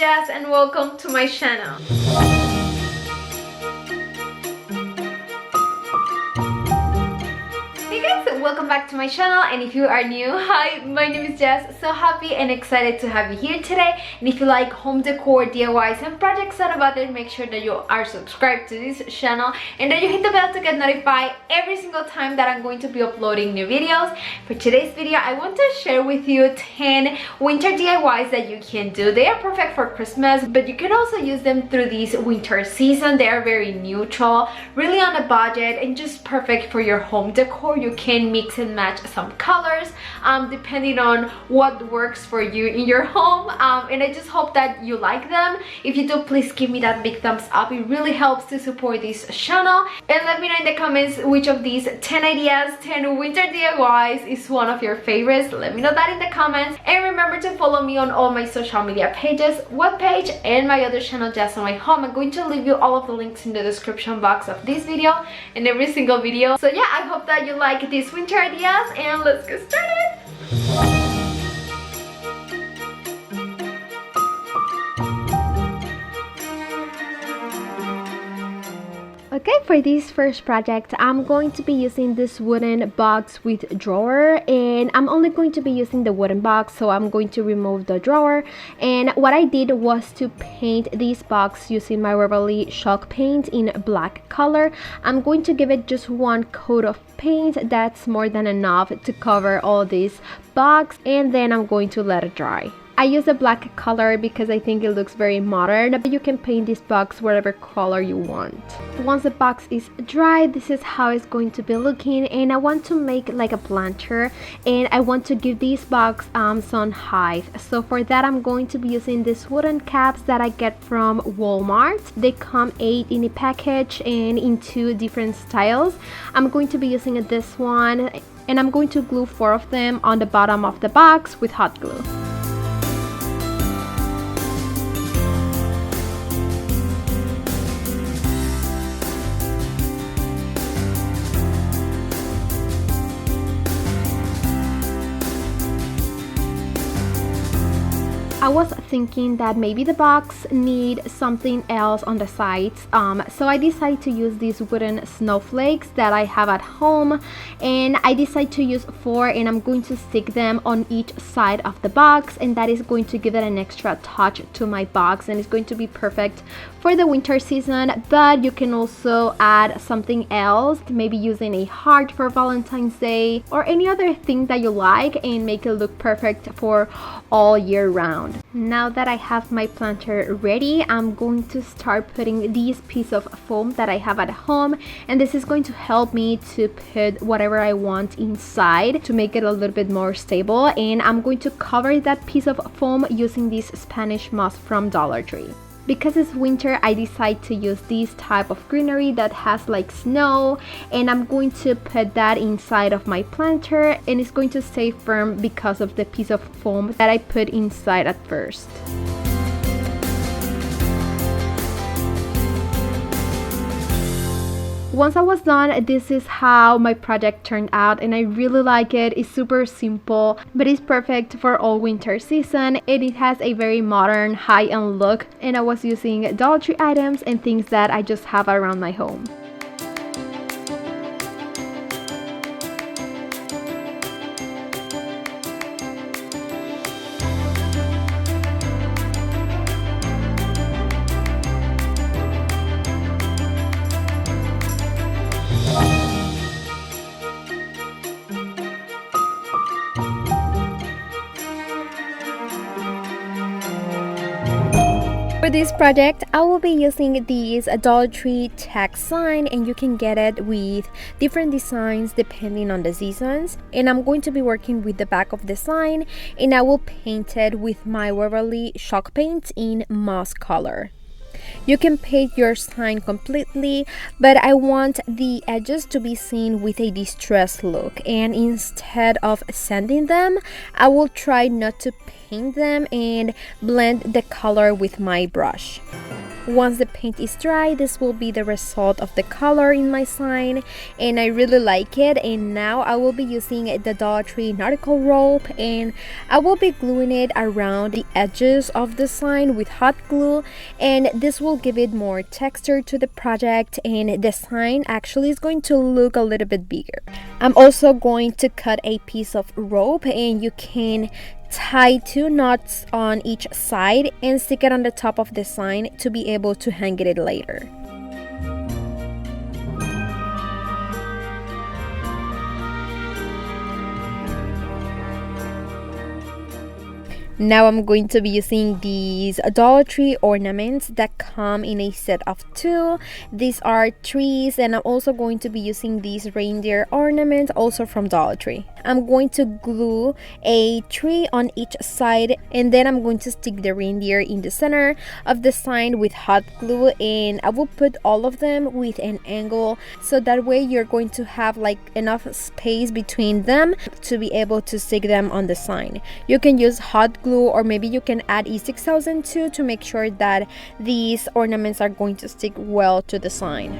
Jazz and welcome to my channel. Welcome back to my channel, and if you are new, hi, my name is Jess. So happy and excited to have you here today. And if you like home decor, DIYs and projects that about it, make sure that you are subscribed to this channel and that you hit the bell to get notified every single time that I'm going to be uploading new videos. For today's video, I want to share with you 10 winter DIYs that you can do. They are perfect for Christmas, but you can also use them through this winter season. They are very neutral, really on a budget, and just perfect for your home decor. You can mix and match some colors depending on what works for you in your home, and I just hope that you like them. If you do, please give me that big thumbs up. It really helps to support this channel, and let me know in the comments which of these 10 ideas, 10 winter DIYs is one of your favorites. Let me know that in the comments, and remember to follow me on all my social media pages, webpage, and my other channel, Jazomy Home. I'm going to leave you all of the links in the description box of this video and every single video. So yeah, I hope that you like these winter ideas, and let's get started. Okay, for this first project, I'm going to be using this wooden box with drawer, and I'm only going to be using the wooden box, so I'm going to remove the drawer. And what I did was to paint this box using my Ruggable chalk paint in black color. I'm going to give it just one coat of paint. That's more than enough to cover all this box, and then I'm going to let it dry. I use a black color because I think it looks very modern, but you can paint this box whatever color you want. Once the box is dry, this is how it's going to be looking, and I want to make like a planter, and I want to give this box some height. So for that, I'm going to be using these wooden caps that I get from Walmart. They come 8 in a package and in 2 different styles. I'm going to be using this one, and I'm going to glue 4 of them on the bottom of the box with hot glue. I was thinking that maybe the box need something else on the sides, so I decided to use these wooden snowflakes that I have at home, and I decided to use 4, and I'm going to stick them on each side of the box, and that is going to give it an extra touch to my box, and it's going to be perfect for the winter season. But you can also add something else, maybe using a heart for Valentine's Day or any other thing that you like, and make it look perfect for all year round. Now that I have my planter ready, I'm going to start putting this piece of foam that I have at home, and this is going to help me to put whatever I want inside to make it a little bit more stable. And I'm going to cover that piece of foam using this Spanish moss from Dollar Tree. Because it's winter, I decide to use this type of greenery that has like snow, and I'm going to put that inside of my planter, and it's going to stay firm because of the piece of foam that I put inside at first. Once I was done, this is how my project turned out, and I really like it. It's super simple, but it's perfect for all winter season, and it has a very modern high-end look, and I was using Dollar Tree items and things that I just have around my home. For this project, I will be using this Dollar Tree tag sign, and you can get it with different designs depending on the seasons. And I'm going to be working with the back of the sign, and I will paint it with my Ruggable chalk paint in moss color. You can paint your sign completely, but I want the edges to be seen with a distressed look, and instead of sanding them, I will try not to paint them and blend the color with my brush. Once the paint is dry, this will be the result of the color in my sign, and I really like it. And now I will be using the Dollar Tree nautical rope, and I will be gluing it around the edges of the sign with hot glue, and this will give it more texture to the project, and the sign actually is going to look a little bit bigger. I'm also going to cut a piece of rope, and you can tie 2 knots on each side and stick it on the top of the sign to be able to hang it later. Now I'm going to be using these Dollar Tree ornaments that come in a set of 2. These are trees, and I'm also going to be using these reindeer ornaments also from Dollar Tree. I'm going to glue a tree on each side, and then I'm going to stick the reindeer in the center of the sign with hot glue, and I will put all of them with an angle, so that way you're going to have like enough space between them to be able to stick them on the sign. You can use hot glue, or maybe you can add E6000 too, to make sure that these ornaments are going to stick well to the sign.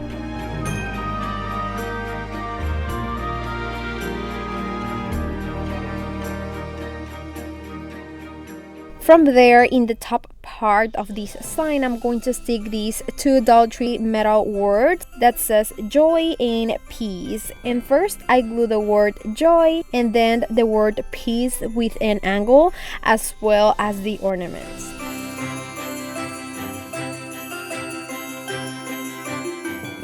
From there, in the top part of this sign, I'm going to stick these 2 Dollar Tree metal words that says joy and peace. And first I glue the word joy and then the word peace with an angle, as well as the ornaments.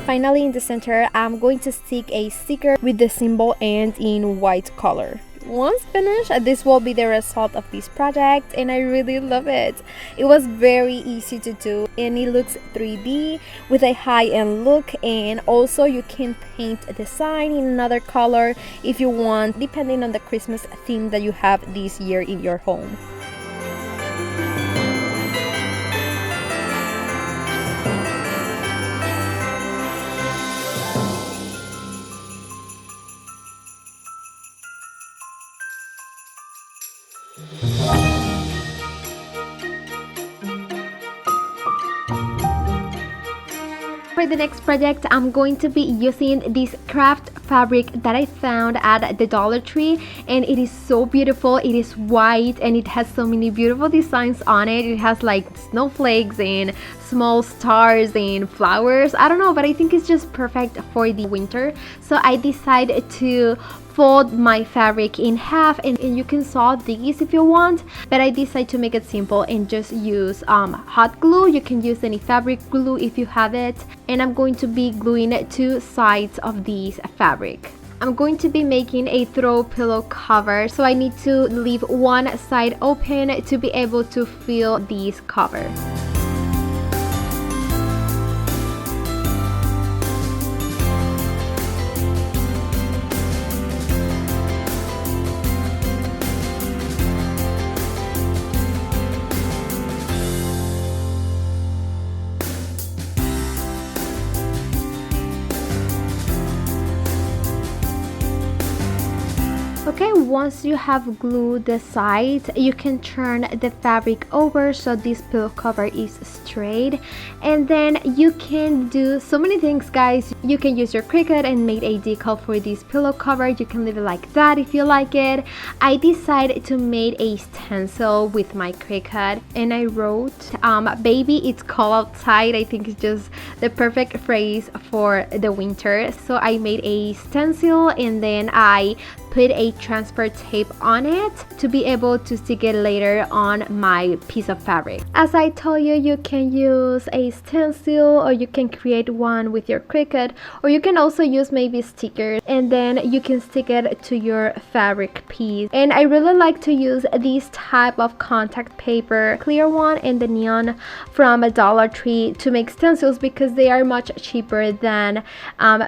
Finally, in the center, I'm going to stick a sticker with the symbol and in white color. Once finished, this will be the result of this project, and I really love it. It was very easy to do, and it looks 3D with a high-end look, and also you can paint the sign in another color if you want, depending on the Christmas theme that you have this year in your home. For the next project, I'm going to be using this craft fabric that I found at the Dollar Tree, and it is so beautiful. It is white and it has so many beautiful designs on it. It has like snowflakes and small stars and flowers. I don't know, but I think it's just perfect for the winter. So I decided to fold my fabric in half, and you can sew these if you want, but I decided to make it simple and just use hot glue. You can use any fabric glue if you have it, and I'm going to be gluing 2 sides of this fabric. I'm going to be making a throw pillow cover, so I need to leave one side open to be able to fill this cover. Okay, once you have glued the sides, you can turn the fabric over so this pillow cover is straight, and then you can do so many things, guys. You can use your Cricut and make a decal for this pillow cover. You can leave it like that if you like it. I decided to make a stencil with my Cricut, and I wrote baby, it's cold outside. I think it's just the perfect phrase for the winter. So I made a stencil, and then I put a transfer tape on it to be able to stick it later on my piece of fabric. As I told you, you can use a stencil, or you can create one with your Cricut, or you can also use maybe stickers, and then you can stick it to your fabric piece. And I really like to use this type of contact paper, clear one, and the neon from a Dollar Tree to make stencils, because they are much cheaper than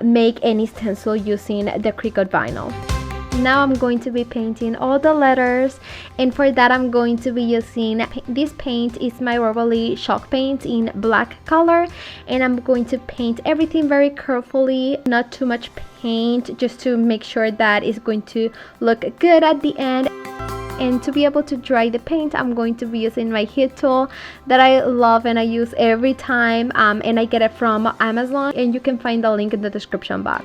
make any stencil using the Cricut vinyl. Now I'm going to be painting all the letters, and for that I'm going to be using this paint. Is my Ruggable chalk paint in black color, and I'm going to paint everything very carefully, not too much paint, just to make sure that it's going to look good at the end. And to be able to dry the paint, I'm going to be using my heat tool that I love and I use every time, and I get it from Amazon, and you can find the link in the description box.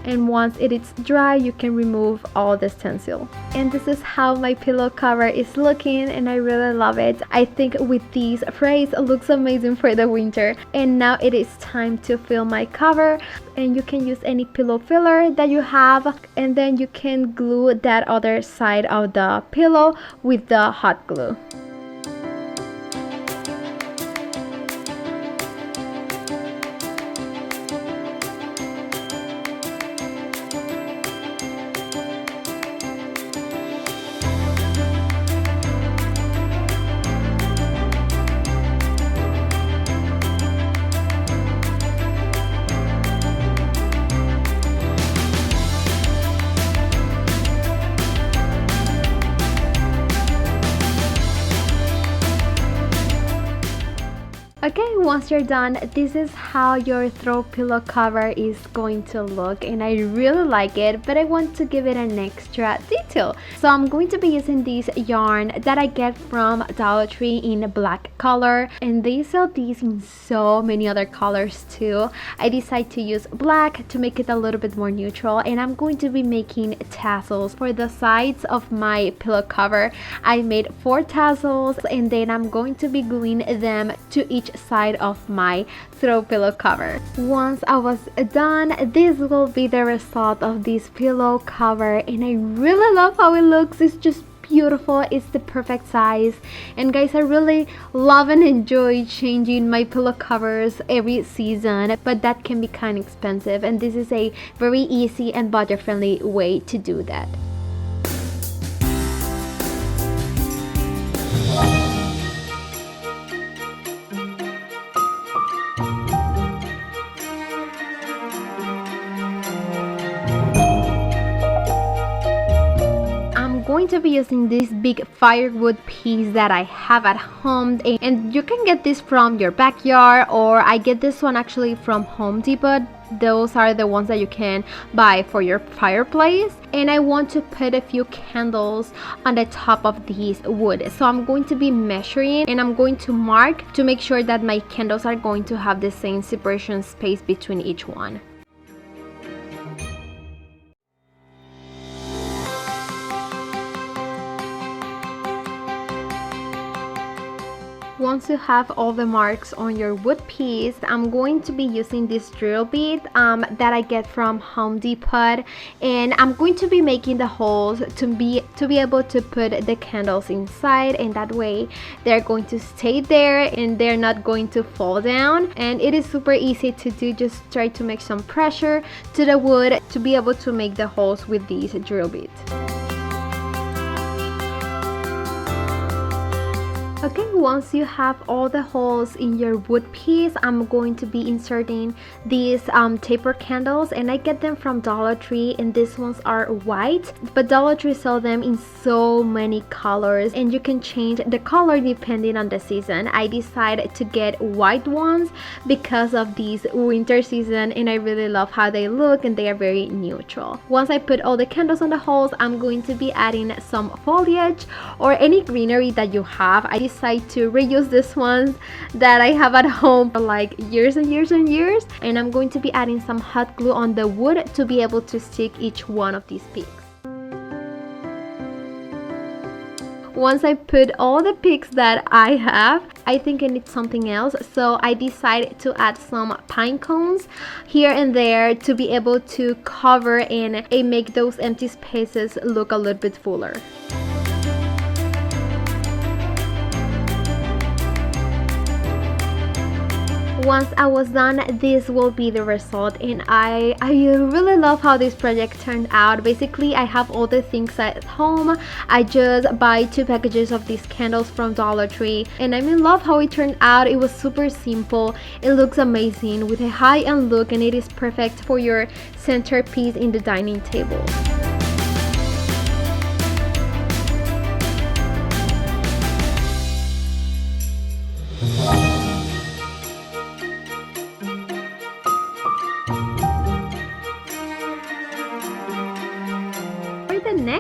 And once it is dry, you can remove all the stencil. And this is how my pillow cover is looking, and I really love it. I think with these frames it looks amazing for the winter. And now it is time to fill my cover, and you can use any pillow filler that you have, and then you can glue that other side of the pillow with the hot glue. Okay, once you're done, this is how your throw pillow cover is going to look, and I really like it, but I want to give it an extra detail. So I'm going to be using this yarn that I get from Dollar Tree in a black color, and they sell these in so many other colors too. I decided to use black to make it a little bit more neutral, and I'm going to be making tassels for the sides of my pillow cover. I made 4 tassels, and then I'm going to be gluing them to each side of my throw pillow cover. Once I was done, this will be the result of this pillow cover, and I really love how it looks. It's just beautiful. It's the perfect size. And guys, I really love and enjoy changing my pillow covers every season, but that can be kind of expensive, and this is a very easy and budget friendly way to do that. Going to be using this big firewood piece that I have at home, and you can get this from your backyard, or I get this one actually from Home Depot. Those are the ones that you can buy for your fireplace. And I want to put a few candles on the top of these wood, so I'm going to be measuring, and I'm going to mark to make sure that my candles are going to have the same separation space between each one. Once you have all the marks on your wood piece, I'm going to be using this drill bit that I get from Home Depot, and I'm going to be making the holes to be able to put the candles inside, and that way they're going to stay there and they're not going to fall down. And it is super easy to do. Just try to make some pressure to the wood to be able to make the holes with these drill bits. Okay, once you have all the holes in your wood piece, I'm going to be inserting these taper candles, and I get them from Dollar Tree, and these ones are white, but Dollar Tree sell them in so many colors, and you can change the color depending on the season. I decided to get white ones because of this winter season, and I really love how they look, and they are very neutral. Once I put all the candles on the holes, I'm going to be adding some foliage or any greenery that you have. I decided to reuse these ones that I have at home for like years and years and years, and I'm going to be adding some hot glue on the wood to be able to stick each one of these peaks. Once I put all the picks that I have, I think I need something else, so I decided to add some pine cones here and there to be able to cover and make those empty spaces look a little bit fuller. Once I was done, this will be the result, and I really love how this project turned out. Basically, I have all the things at home. I just buy 2 packages of these candles from Dollar Tree, and I'm in love how it turned out. It was super simple. It looks amazing with a high-end look, and it is perfect for your centerpiece in the dining table.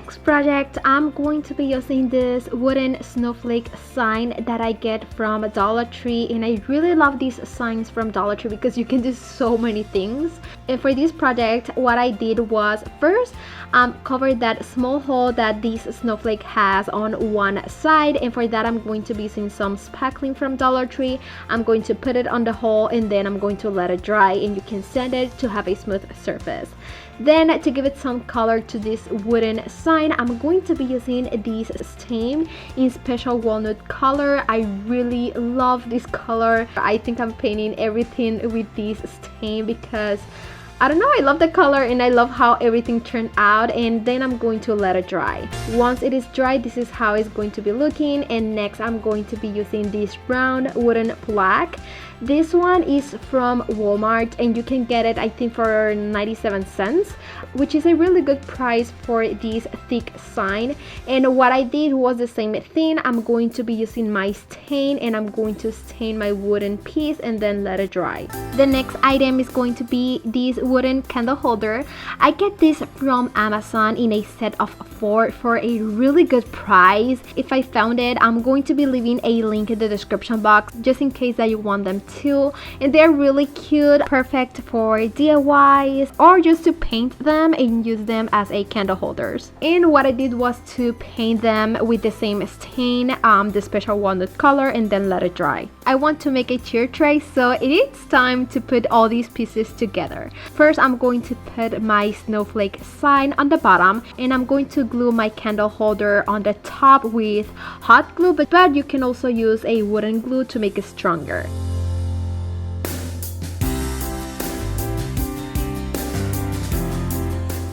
next project, I'm going to be using this wooden snowflake sign that I get from Dollar Tree, and I really love these signs from Dollar Tree because you can do so many things. And for this project, what I did was first cover that small hole that this snowflake has on one side, and for that I'm going to be using some spackling from Dollar Tree. I'm going to put it on the hole and then I'm going to let it dry, and you can sand it to have a smooth surface. Then to give it some color to this wooden sign, I'm going to be using this stain in special walnut color. I really love this color. I think I'm painting everything with this stain because I don't know, I love the color and I love how everything turned out. And then I'm going to let it dry. Once it is dry, this is how it's going to be looking. And next I'm going to be using this brown wooden plaque. This one is from Walmart and you can get it I think for 97 cents, which is a really good price for this thick sign. And what I did was the same thing. I'm going to be using my stain and I'm going to stain my wooden piece and then let it dry. The next item is going to be this wooden candle holder. I get this from Amazon in a set of 4 for a really good price. If I found it, I'm going to be leaving a link in the description box just in case that you want them too. And they're really cute, perfect for DIYs or just to paint them and use them as a candle holders. And what I did was to paint them with the same stain, the special walnut color, and then let it dry. I want to make a cheer tray, so it is time to put all these pieces together. First, I'm going to put my snowflake sign on the bottom and I'm going to glue my candle holder on the top with hot glue, but you can also use a wooden glue to make it stronger.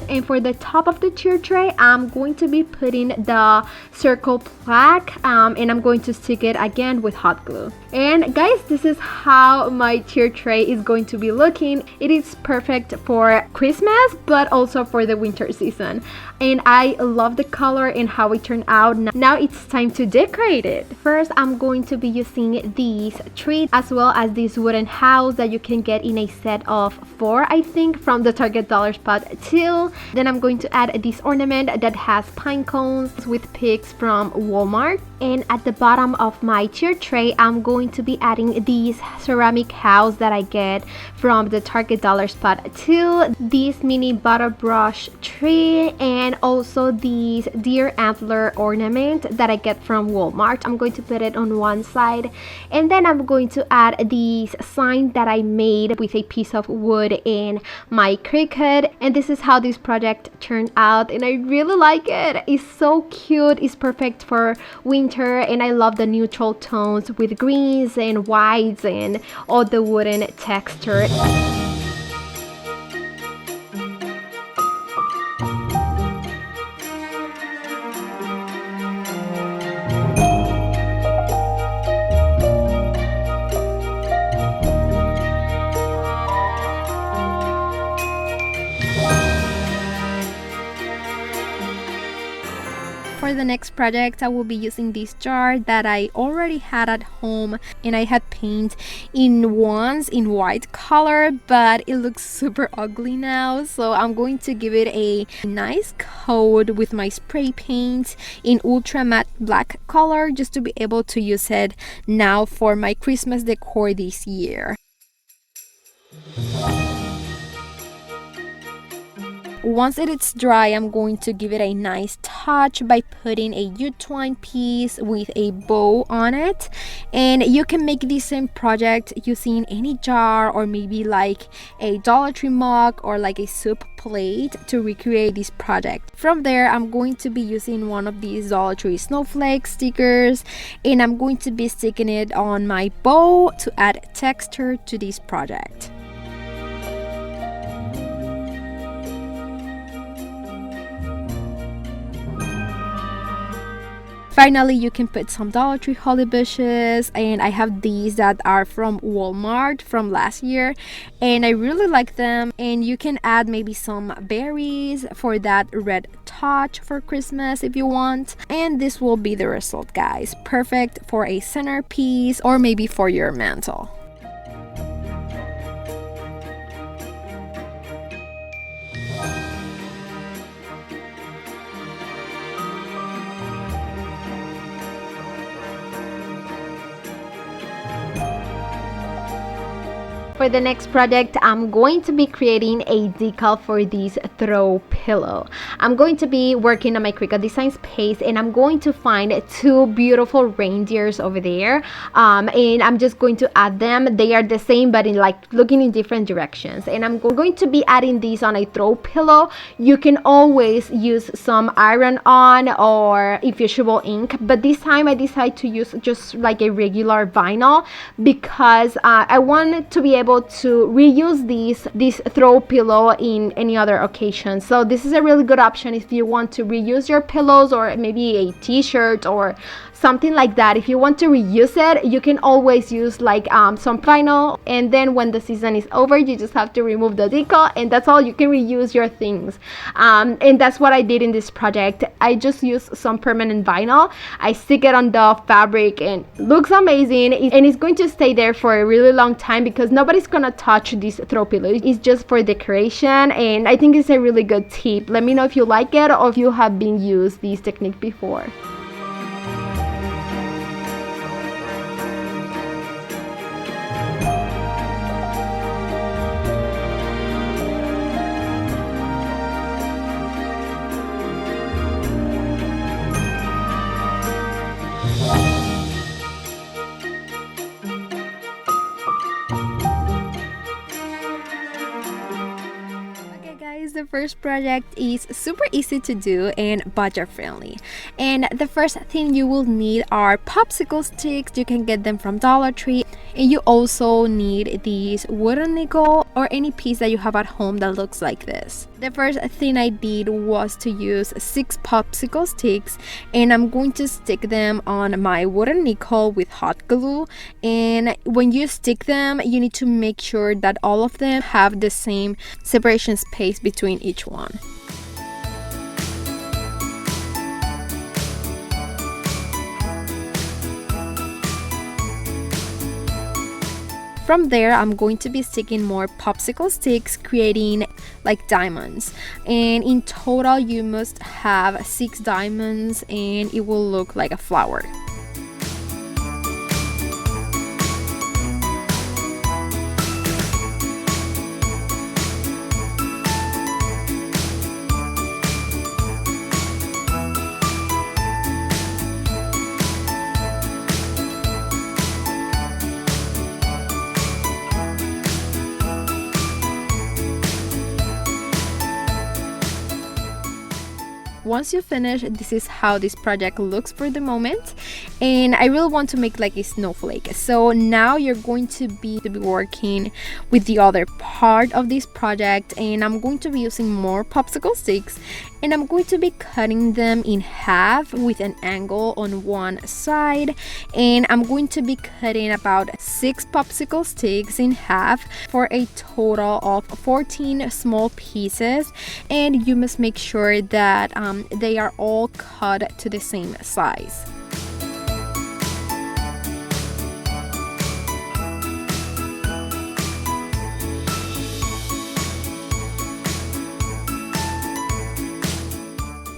And for the top of the cheer tray, I'm going to be putting the circle plaque and I'm going to stick it again with hot glue. And guys, this is how my cheer tray is going to be looking. It is perfect for Christmas but also for the winter season. And I love the color and how it turned out. Now it's time to decorate it. First, I'm going to be using these trees as well as this wooden house that you can get in a set of 4 I think from the Target dollar spot too. Then I'm going to add this ornament that has pine cones with pigs from Walmart. And at the bottom of my cheer tray, I'm going to be adding these ceramic house that I get from the Target dollar spot too. This mini butter brush tree and also these deer antler ornament that I get from Walmart. I'm going to put it on one side. And then I'm going to add these sign that I made with a piece of wood in my Cricut. And this is how this project turned out and I really like it. It's so cute. It's perfect for winter and I love the neutral tones with greens and whites and all the wooden texture. For the next project, I will be using this jar that I already had at home and I had paint in once in white color, but it looks super ugly now, so I'm going to give it a nice coat with my spray paint in ultra matte black color just to be able to use it now for my Christmas decor this year. Once it is dry, I'm going to give it a nice touch by putting a U-twine piece with a bow on it. And you can make the same project using any jar or maybe like a Dollar Tree mug or like a soup plate to recreate this project. From there, I'm going to be using one of these Dollar Tree snowflake stickers and I'm going to be sticking it on my bow to add texture to this project. Finally, you can put some Dollar Tree holly bushes, and I have these that are from Walmart from last year and I really like them. And you can add maybe some berries for that red touch for Christmas if you want. And this will be the result, guys. Perfect for a centerpiece or maybe for your mantle. for the next project, I'm going to be creating a decal for this throw pillow. I'm going to be working on my Cricut Designs page, and I'm going to find two beautiful reindeers over there, and I'm just going to add them. They are the same but in like looking in different directions, and I'm going to be adding these on a throw pillow. You can always use some iron on or infusible ink, but this time I decided to use just like a regular vinyl because I wanted to be able to reuse this throw pillow in any other occasion. So this is a really good option if you want to reuse your pillows, or maybe a t-shirt or something like that. If you want to reuse it, you can always use like some vinyl, and then when the season is over, you just have to remove the decal, and that's all. You can reuse your things, and that's what I did in this project. I just used some permanent vinyl. I stick it on the fabric, and it looks amazing, and it's going to stay there for a really long time because nobody's gonna touch this throw pillow. It's just for decoration, and I think it's a really good tip. Let me know if you like it or if you have been used this technique before. The first project is super easy to do and budget friendly, and the first thing you will need are popsicle sticks. You can get them from Dollar Tree, and you also need these wooden nickel or any piece that you have at home that looks like this. The first thing I did was to use 6 popsicle sticks, and I'm going to stick them on my wooden nickel with hot glue. And when you stick them, you need to make sure that all of them have the same separation space between each one. From there, I'm going to be sticking more popsicle sticks, creating like diamonds. And in total, you must have 6 diamonds, and it will look like a flower. Once you finish, this is how this project looks for the moment, and I really want to make like a snowflake. So now you're going to be working with the other part of this project, and I'm going to be using more popsicle sticks, and I'm going to be cutting them in half with an angle on one side, and I'm going to be cutting about 6 popsicle sticks in half for a total of 14 small pieces, and you must make sure that they are all cut to the same size.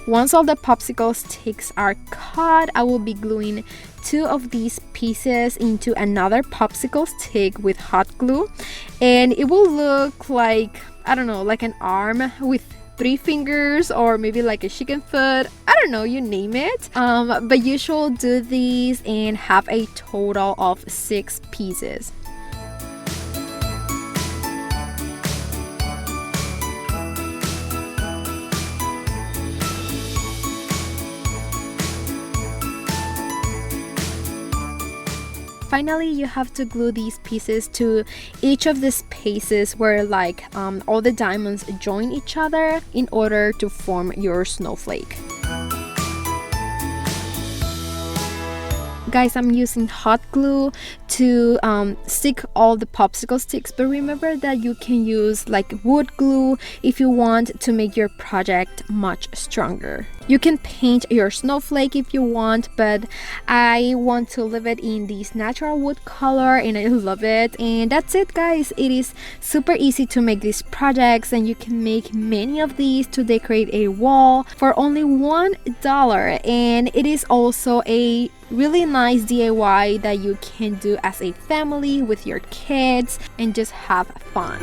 Once all the popsicle sticks are cut, I will be gluing 2 of these pieces into another popsicle stick with hot glue, and it will look like, I don't know, like an arm with 3 fingers, or maybe like a chicken foot. I don't know, you name it. But you should do these and have a total of 6 pieces. Finally, you have to glue these pieces to each of the spaces where like all the diamonds join each other in order to form your snowflake. Guys, I'm using hot glue to stick all the popsicle sticks, but remember that you can use like wood glue if you want to make your project much stronger. You can paint your snowflake if you want, but I want to leave it in this natural wood color, and I love it. And that's it, guys. It is super easy to make these projects, and you can make many of these to decorate a wall for only $1, and it is also a Really nice DIY that you can do as a family with your kids and just have fun.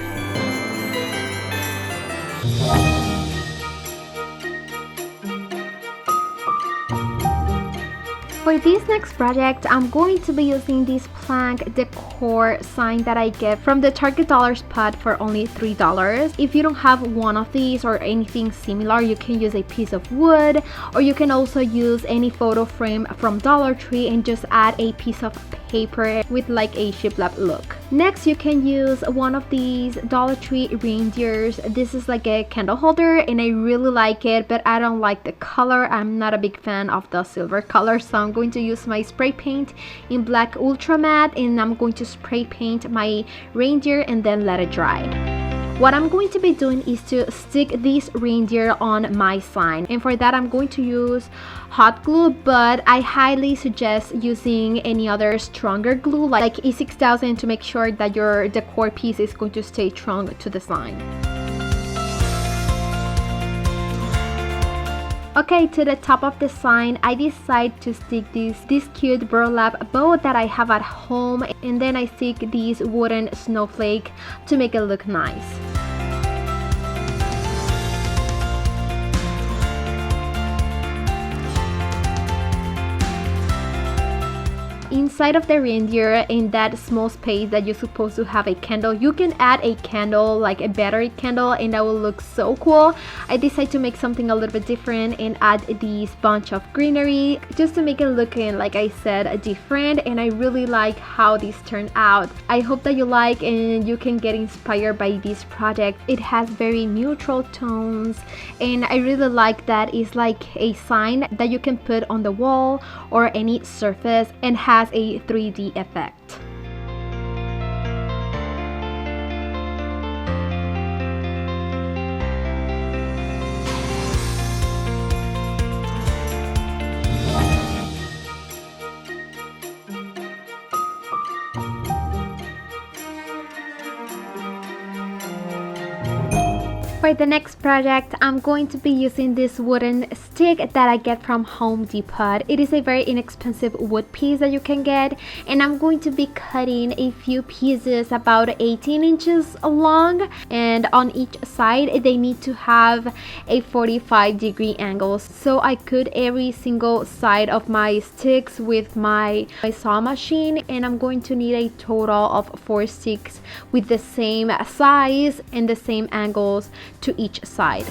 For this next project, I'm going to be using this plank decor sign that I get from the Target dollar spot for only $3. If you don't have one of these or anything similar, you can use a piece of wood, or you can also use any photo frame from Dollar Tree and just add a piece of paper with like a shiplap look. Next, you can use one of these Dollar Tree reindeers. This is like a candle holder and I really like it, but I don't like the color. I'm not a big fan of the silver color, so I'm going to use my spray paint in black ultra matte, and I'm going to spray paint my reindeer and then let it dry. What I'm going to be doing is to stick this reindeer on my sign, and for that I'm going to use hot glue, but I highly suggest using any other stronger glue like E6000 to make sure that your decor piece is going to stay strong to the sign. Okay, to the top of the sign, I decide to stick this cute burlap bow that I have at home, and then I stick this wooden snowflake to make it look nice. Inside of the reindeer, in that small space that you're supposed to have a candle, you can add a candle, like a battery candle, and that will look so cool. I decided to make something a little bit different and add this bunch of greenery just to make it looking, like I said, different, and I really like how this turned out. I hope that you like and you can get inspired by this project. It has very neutral tones, and I really like that it's like a sign that you can put on the wall or any surface and has a 3D effect. For the next project, I'm going to be using this wooden stick that I get from Home Depot. It is a very inexpensive wood piece that you can get, and I'm going to be cutting a few pieces about 18 inches long, and on each side they need to have a 45-degree angle. So I cut every single side of my sticks with my saw machine, and I'm going to need a total of 4 sticks with the same size and the same angles to each side.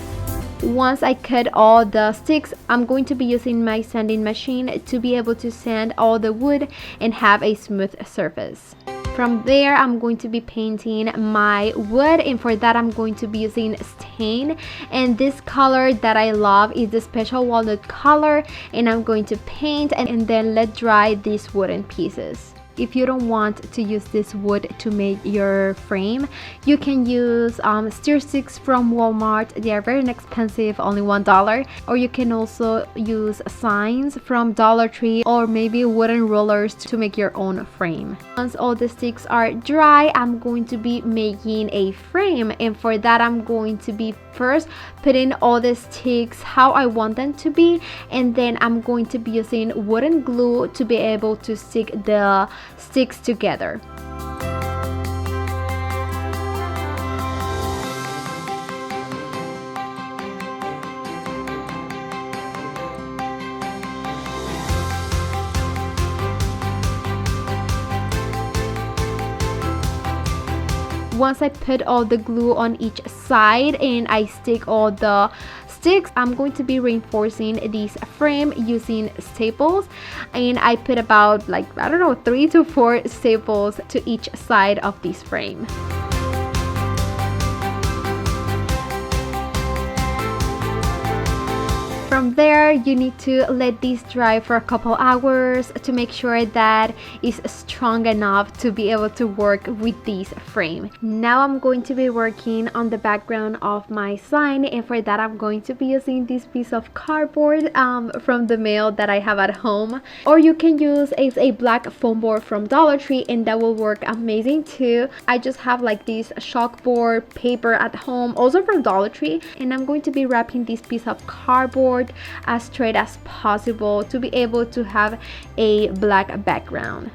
Once I cut all the sticks, I'm going to be using my sanding machine to be able to sand all the wood and have a smooth surface. From there, I'm going to be painting my wood, and for that I'm going to be using stain, and this color that I love is the special walnut color, and I'm going to paint and then let dry these wooden pieces. If you don't want to use this wood to make your frame, you can use stir sticks from Walmart. They are very inexpensive, only $1. Or you can also use signs from Dollar Tree, or maybe wooden rollers to make your own frame. Once all the sticks are dry, I'm going to be making a frame, and for that I'm going to be first putting all the sticks how I want them to be, and then I'm going to be using wooden glue to be able to stick the sticks together. Once I put all the glue on each side and I stick all the sticks, I'm going to be reinforcing this frame using staples, and I put about, like, I don't know, 3 to 4 staples to each side of this frame. From there, you need to let this dry for a couple hours to make sure that it's strong enough to be able to work with this frame. Now I'm going to be working on the background of my sign, and for that I'm going to be using this piece of cardboard from the mail that I have at home. Or you can use a black foam board from Dollar Tree, and that will work amazing too. I just have like this chalkboard paper at home, also from Dollar Tree, and I'm going to be wrapping this piece of cardboard cardboard as straight as possible to be able to have a black background.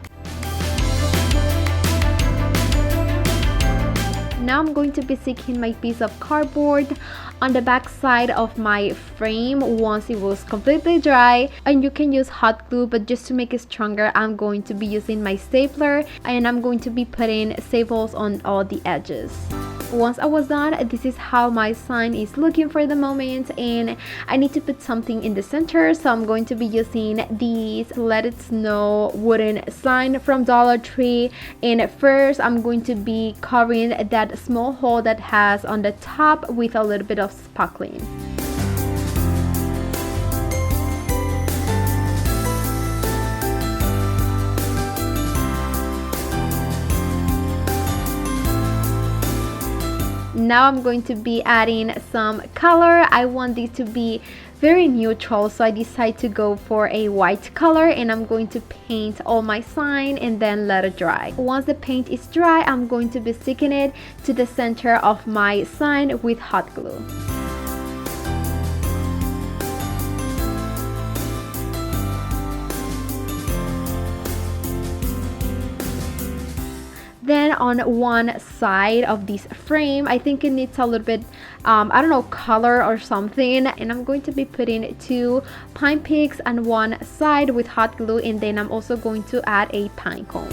Now I'm going to be sticking my piece of cardboard on the back side of my frame once it was completely dry, and you can use hot glue, but just to make it stronger I'm going to be using my stapler, and I'm going to be putting staples on all the edges. Once I was done, this is how my sign is looking for the moment, and I need to put something in the center, so I'm going to be using these Let It Snow wooden sign from Dollar Tree. And first I'm going to be covering that small hole that has on the top with a little bit of sparkling. Now I'm going to be adding some color. I want this to be very neutral, so I decided to go for a white color, and I'm going to paint all my sign and then let it dry. Once the paint is dry, I'm going to be sticking it to the center of my sign with hot glue. Then on one side of this frame, I think it needs a little bit, I don't know, color or something. And I'm going to be putting 2 pine picks on one side with hot glue, and then I'm also going to add a pine cone.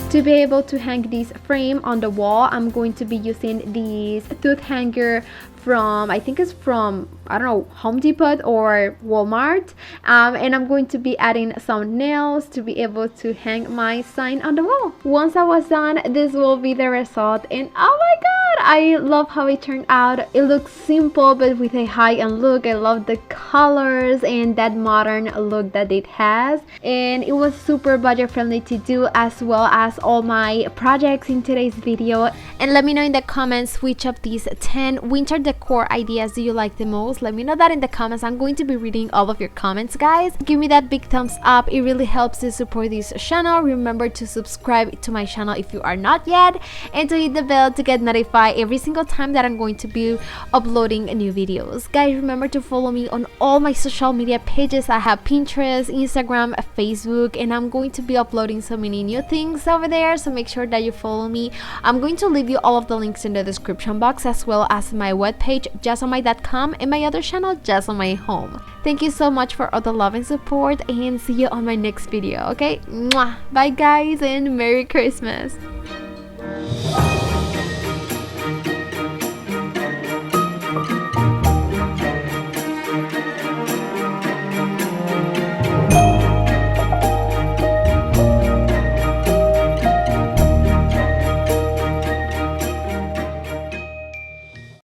To be able to hang this frame on the wall, I'm going to be using this tooth hanger from, I think it's from, I don't know, Home Depot or Walmart, and I'm going to be adding some nails to be able to hang my sign on the wall. Once I was done, this will be the result, and oh my god, I love how it turned out. It looks simple but with a high-end look. I love the colors and that modern look that it has, and it was super budget friendly to do, as well as all my projects in today's video. And let me know in the comments which of these 10 winter decor ideas do you like the most. Let me know that in the comments. I'm going to be reading all of your comments, guys. Give me that big thumbs up. It really helps to support this channel. Remember to subscribe to my channel if you are not yet, and to hit the bell to get notified every single time that I'm going to be uploading new videos. Guys, remember to follow me on all my social media pages. I have Pinterest, Instagram, Facebook, and I'm going to be uploading so many new things over there, so make sure that you follow me. I'm going to leave you all of the links in the description box, as well as my webpage jazomy.com and my other channel Jazomy Home. Thank you so much for all the love and support, and see you on my next video. Okay, mwah. Bye guys, and Merry Christmas.